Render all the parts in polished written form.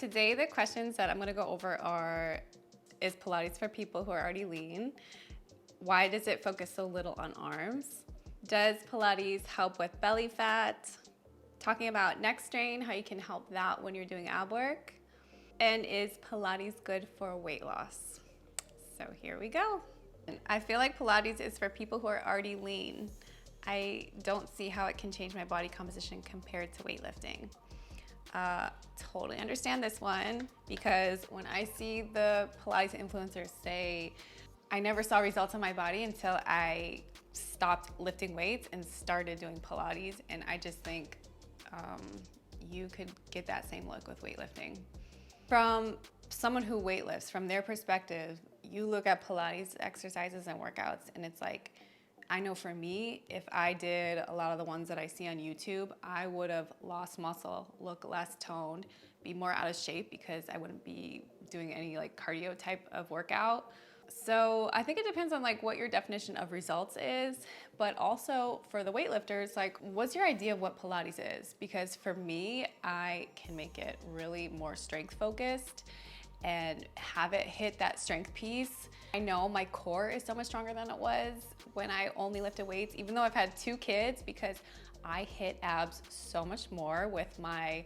Today, the questions that I'm gonna go over are, is Pilates for people who are already lean? Why does it focus so little on arms? Does Pilates help with belly fat? Talking about neck strain, how you can help that when you're doing ab work. And is Pilates good for weight loss? So here we go. I feel like Pilates is for people who are already lean. I don't see how it can change my body composition compared to weightlifting. Totally understand this one, because when I see the Pilates influencers say, I never saw results on my body until I stopped lifting weights and started doing Pilates, and I just think you could get that same look with weightlifting. From someone who weightlifts, from their perspective, you look at Pilates exercises and workouts, and it's like, I know for me, if I did a lot of the ones that I see on YouTube, I would have lost muscle, look less toned, be more out of shape because I wouldn't be doing any like cardio type of workout. So I think it depends on like what your definition of results is, but also for the weightlifters, like what's your idea of what Pilates is? Because for me, I can make it really more strength focused and have it hit that strength piece. I know my core is so much stronger than it was when I only lifted weights, even though I've had 2 kids, because I hit abs so much more with my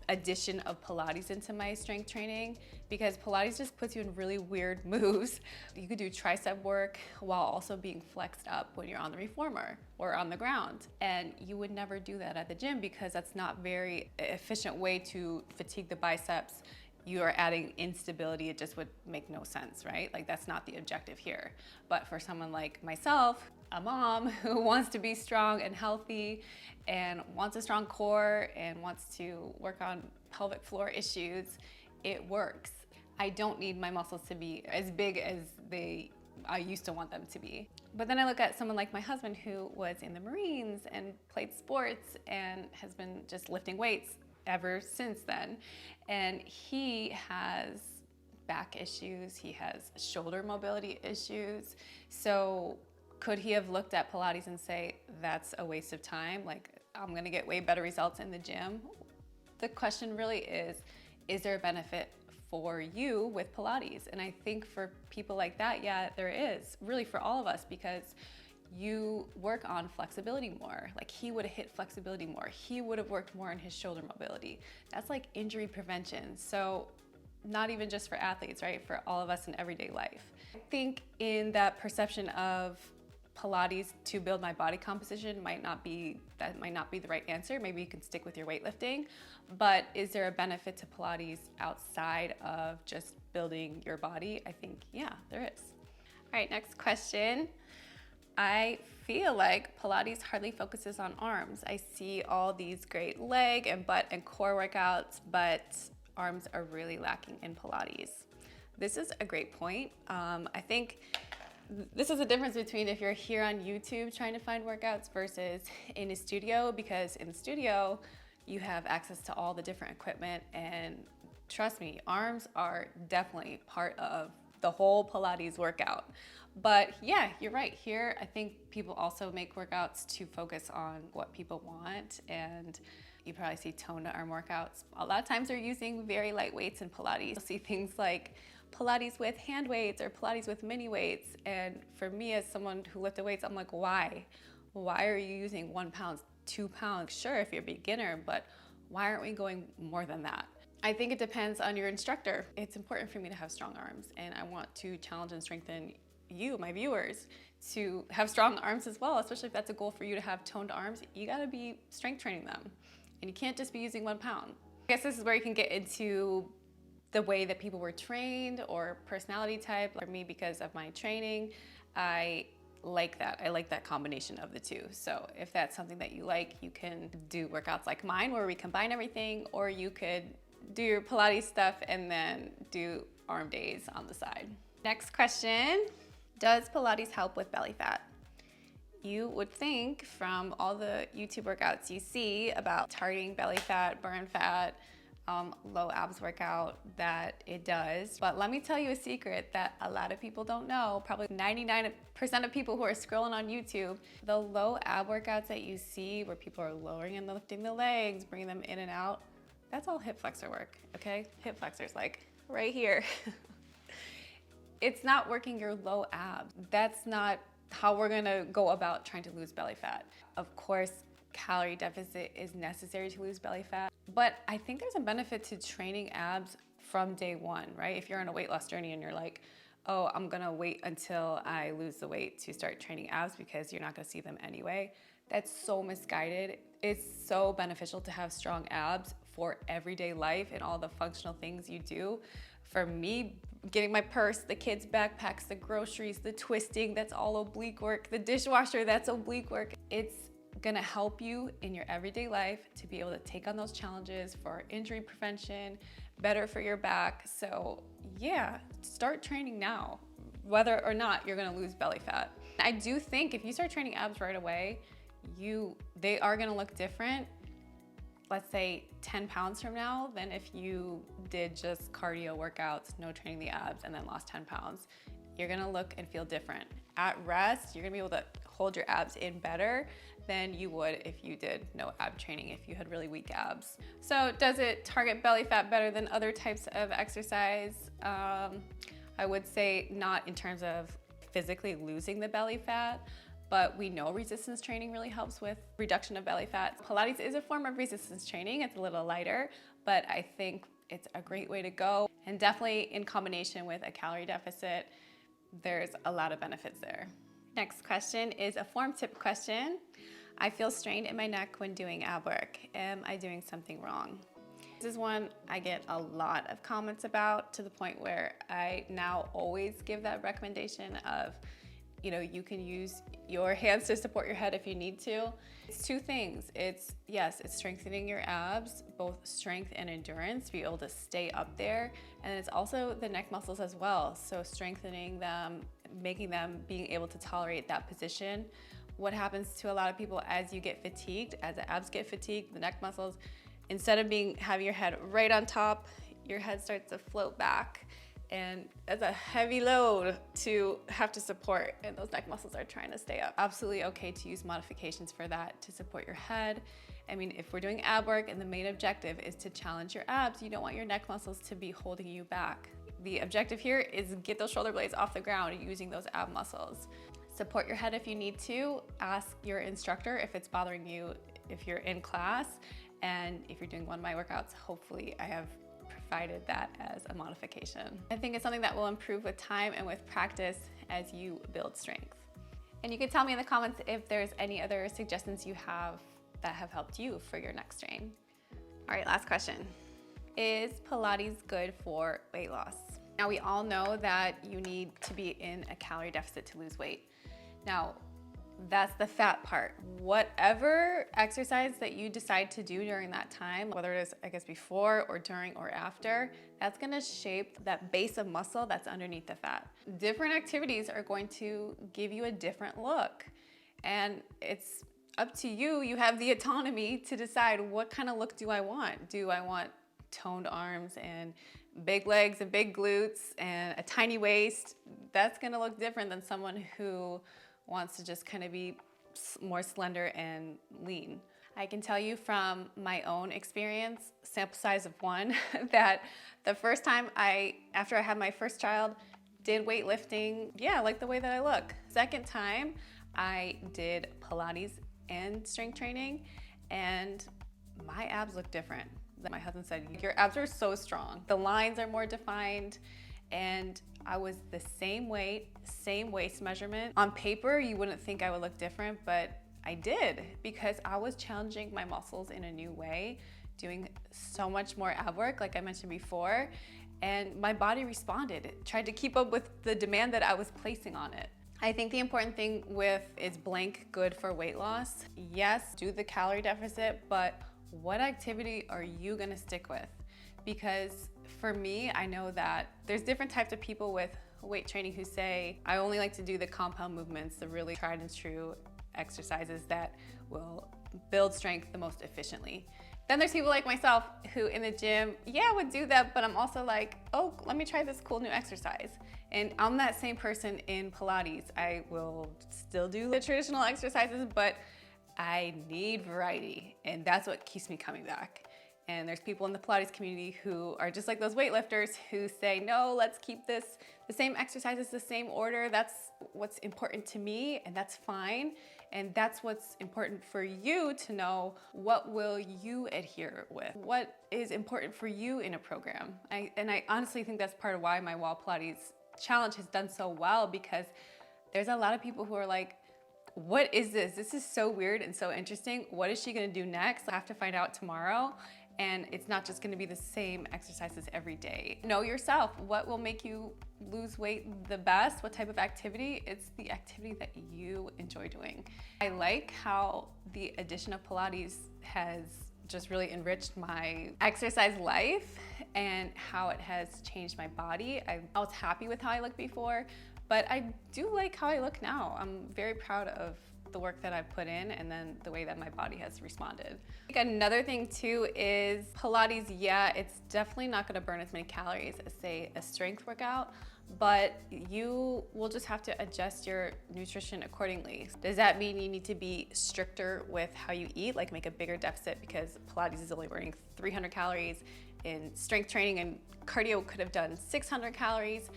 addition of Pilates into my strength training, because Pilates just puts you in really weird moves. You could do tricep work while also being flexed up when you're on the reformer or on the ground. And you would never do that at the gym because that's not very efficient way to fatigue the biceps. You are adding instability, it just would make no sense, right? Like that's not the objective here. But for someone like myself, a mom who wants to be strong and healthy and wants a strong core and wants to work on pelvic floor issues, it works. I don't need my muscles to be as big as I used to want them to be. But then I look at someone like my husband who was in the Marines and played sports and has been just lifting weights ever since then. And he has back issues, he has shoulder mobility issues. So could he have looked at Pilates and say, that's a waste of time? Like, I'm gonna get way better results in the gym? The question really is there a benefit for you with Pilates? And I think for people like that, yeah, there is, really for all of us, because you work on flexibility more. Like he would have hit flexibility more. He would have worked more on his shoulder mobility. That's like injury prevention. So not even just for athletes, right? For all of us in everyday life. I think in that perception of Pilates to build my body composition might not be the right answer. Maybe you can stick with your weightlifting, but is there a benefit to Pilates outside of just building your body? I think, yeah, there is. All right, next question. I feel like Pilates hardly focuses on arms. I see all these great leg and butt and core workouts, but arms are really lacking in Pilates. This is a great point. I think this is the difference between if you're here on YouTube trying to find workouts versus in a studio, because in the studio, you have access to all the different equipment, and trust me, arms are definitely part of the whole Pilates workout. But yeah, you're right. Here, I think people also make workouts to focus on what people want, and you probably see tone to arm workouts. A lot of times they're using very light weights in Pilates. You'll see things like Pilates with hand weights or Pilates with mini weights. And for me, as someone who lifted weights, I'm like, why? Why are you using 1 pound, 2 pounds? Sure, if you're a beginner, but why aren't we going more than that? I think it depends on your instructor. It's important for me to have strong arms, and I want to challenge and strengthen you, my viewers, to have strong arms as well, especially if that's a goal for you to have toned arms. You gotta be strength training them, and you can't just be using 1 pound. I guess this is where you can get into the way that people were trained or personality type. For me, because of my training, I like that. I like that combination of the two. So if that's something that you like, you can do workouts like mine where we combine everything, or you could do your Pilates stuff and then do arm days on the side. Next question, does Pilates help with belly fat? You would think from all the YouTube workouts you see about targeting belly fat, burn fat, low abs workout, that it does. But let me tell you a secret that a lot of people don't know. Probably 99% of people who are scrolling on YouTube, the low ab workouts that you see where people are lowering and lifting the legs, bringing them in and out, That's all hip flexor work, okay? Hip flexors, like right here. It's not working your low abs. That's not how we're gonna go about trying to lose belly fat. Of course, calorie deficit is necessary to lose belly fat, but I think there's a benefit to training abs from day one, right? If you're on a weight loss journey and you're like, oh, I'm gonna wait until I lose the weight to start training abs because you're not gonna see them anyway. That's so misguided. It's so beneficial to have strong abs for everyday life and all the functional things you do. For me, getting my purse, the kids' backpacks, the groceries, the twisting, that's all oblique work. The dishwasher, that's oblique work. It's gonna help you in your everyday life to be able to take on those challenges for injury prevention, better for your back. So yeah, start training now, whether or not you're gonna lose belly fat. I do think if you start training abs right away, they are gonna look different, let's say 10 pounds from now, than if you did just cardio workouts, no training the abs, and then lost 10 pounds. You're gonna look and feel different. At rest, you're gonna be able to hold your abs in better than you would if you did no ab training, if you had really weak abs. So does it target belly fat better than other types of exercise? I would say not in terms of physically losing the belly fat, but we know resistance training really helps with reduction of belly fat. Pilates is a form of resistance training. It's a little lighter, but I think it's a great way to go. And definitely in combination with a calorie deficit, there's a lot of benefits there. Next question is a form tip question. I feel strained in my neck when doing ab work. Am I doing something wrong? This is one I get a lot of comments about, to the point where I now always give that recommendation of, you can use your hands to support your head if you need to. It's two things. It's strengthening your abs, both strength and endurance, to be able to stay up there. And it's also the neck muscles as well. So strengthening them, making them being able to tolerate that position. What happens to a lot of people as you get fatigued, as the abs get fatigued, the neck muscles, instead of having your head right on top, your head starts to float back. And it's a heavy load to have to support, and those neck muscles are trying to stay up. Absolutely okay to use modifications for that to support your head. I mean, if we're doing ab work and the main objective is to challenge your abs, you don't want your neck muscles to be holding you back. The objective here is get those shoulder blades off the ground using those ab muscles. Support your head if you need to. Ask your instructor if it's bothering you if you're in class, and if you're doing one of my workouts, hopefully I have provided that as a modification. I think it's something that will improve with time and with practice as you build strength. And you can tell me in the comments if there's any other suggestions you have that have helped you for your neck strain. All right, last question. Is Pilates good for weight loss? Now, we all know that you need to be in a calorie deficit to lose weight. Now, that's the fat part. Whatever exercise that you decide to do during that time, whether it is, before or during or after, that's gonna shape that base of muscle that's underneath the fat. Different activities are going to give you a different look. And it's up to you. You have the autonomy to decide, what kind of look do I want? Do I want toned arms and big legs and big glutes and a tiny waist? That's gonna look different than someone who wants to just kind of be more slender and lean. I can tell you from my own experience, sample size of one, that the first time after I had my first child, did weightlifting, I like the way that I look. Second time, I did Pilates and strength training, and my abs look different. My husband said, your abs are so strong. The lines are more defined, and I was the same weight, same waist measurement. On paper, you wouldn't think I would look different, but I did, because I was challenging my muscles in a new way, doing so much more ab work, like I mentioned before, and my body responded. It tried to keep up with the demand that I was placing on it. I think the important thing is blank good for weight loss? Yes, do the calorie deficit, but what activity are you gonna stick with? Because for me, I know that there's different types of people with weight training who say, I only like to do the compound movements, the really tried and true exercises that will build strength the most efficiently. Then there's people like myself who in the gym, would do that, but I'm also like, oh, let me try this cool new exercise. And I'm that same person in Pilates. I will still do the traditional exercises, but I need variety, and that's what keeps me coming back. And there's people in the Pilates community who are just like those weightlifters who say, no, let's keep this the same exercises, the same order. That's what's important to me, and that's fine. And that's what's important for you to know. What will you adhere with? What is important for you in a program? I honestly think that's part of why my Wall Pilates challenge has done so well, because there's a lot of people who are like, what is this? This is so weird and so interesting. What is she gonna do next? I have to find out tomorrow. And it's not just gonna be the same exercises every day. Know yourself. What will make you lose weight the best? What type of activity? It's the activity that you enjoy doing. I like how the addition of Pilates has just really enriched my exercise life and how it has changed my body. I was happy with how I looked before, but I do like how I look now. I'm very proud of the work that I've put in and then the way that my body has responded. I think another thing too is Pilates, yeah, it's definitely not gonna burn as many calories as say a strength workout, but you will just have to adjust your nutrition accordingly. Does that mean you need to be stricter with how you eat, like make a bigger deficit because Pilates is only burning 300 calories, in strength training and cardio could have done 600 calories?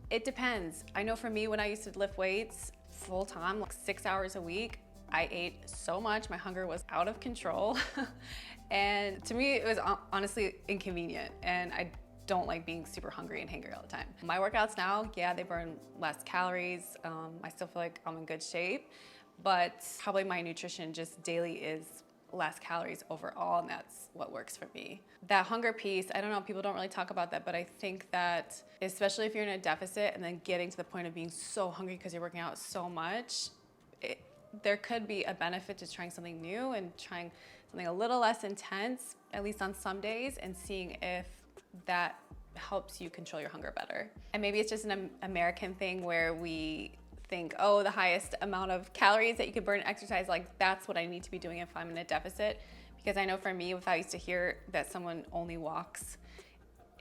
It depends. I know for me, when I used to lift weights full time, like 6 hours a week, I ate so much, my hunger was out of control. And to me, it was honestly inconvenient. And I don't like being super hungry and hangry all the time. My workouts now, yeah, they burn less calories. I still feel like I'm in good shape, but probably my nutrition just daily is less calories overall, and that's what works for me. That hunger piece, I don't know, people don't really talk about that, but I think that especially if you're in a deficit and then getting to the point of being so hungry because you're working out so much, there could be a benefit to trying something new and trying something a little less intense, at least on some days, and seeing if that helps you control your hunger better. And maybe it's just an American thing where we think, oh, the highest amount of calories that you could burn in exercise, like that's what I need to be doing if I'm in a deficit. Because I know for me, if I used to hear that someone only walks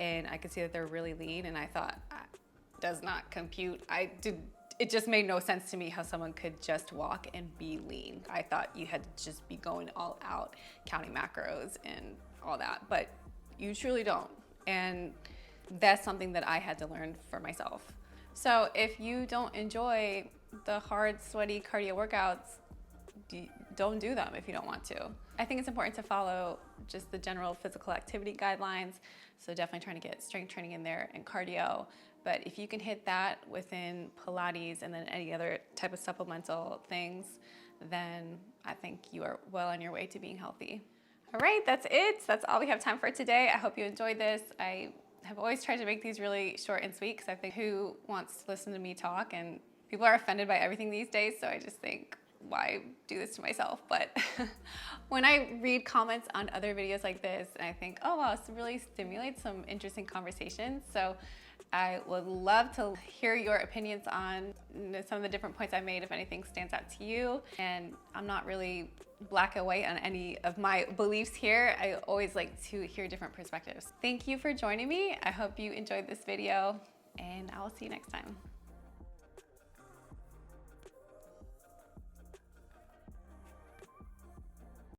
and I could see that they're really lean, and I thought, does not compute. It just made no sense to me how someone could just walk and be lean. I thought you had to just be going all out, counting macros and all that, but you truly don't. And that's something that I had to learn for myself. So if you don't enjoy the hard, sweaty cardio workouts, don't do them if you don't want to. I think it's important to follow just the general physical activity guidelines. So definitely trying to get strength training in there and cardio. But if you can hit that within Pilates and then any other type of supplemental things, then I think you are well on your way to being healthy. All right, that's it. That's all we have time for today. I hope you enjoyed this. I have always tried to make these really short and sweet because I think who wants to listen to me talk, and people are offended by everything these days, so I just think, why do this to myself? But when I read comments on other videos like this, I think, oh wow, this really stimulates some interesting conversations. So I would love to hear your opinions on some of the different points I made, if anything stands out to you. And I'm not really black and white on any of my beliefs here. I always like to hear different perspectives. Thank you for joining me. I hope you enjoyed this video, and I will see you next time.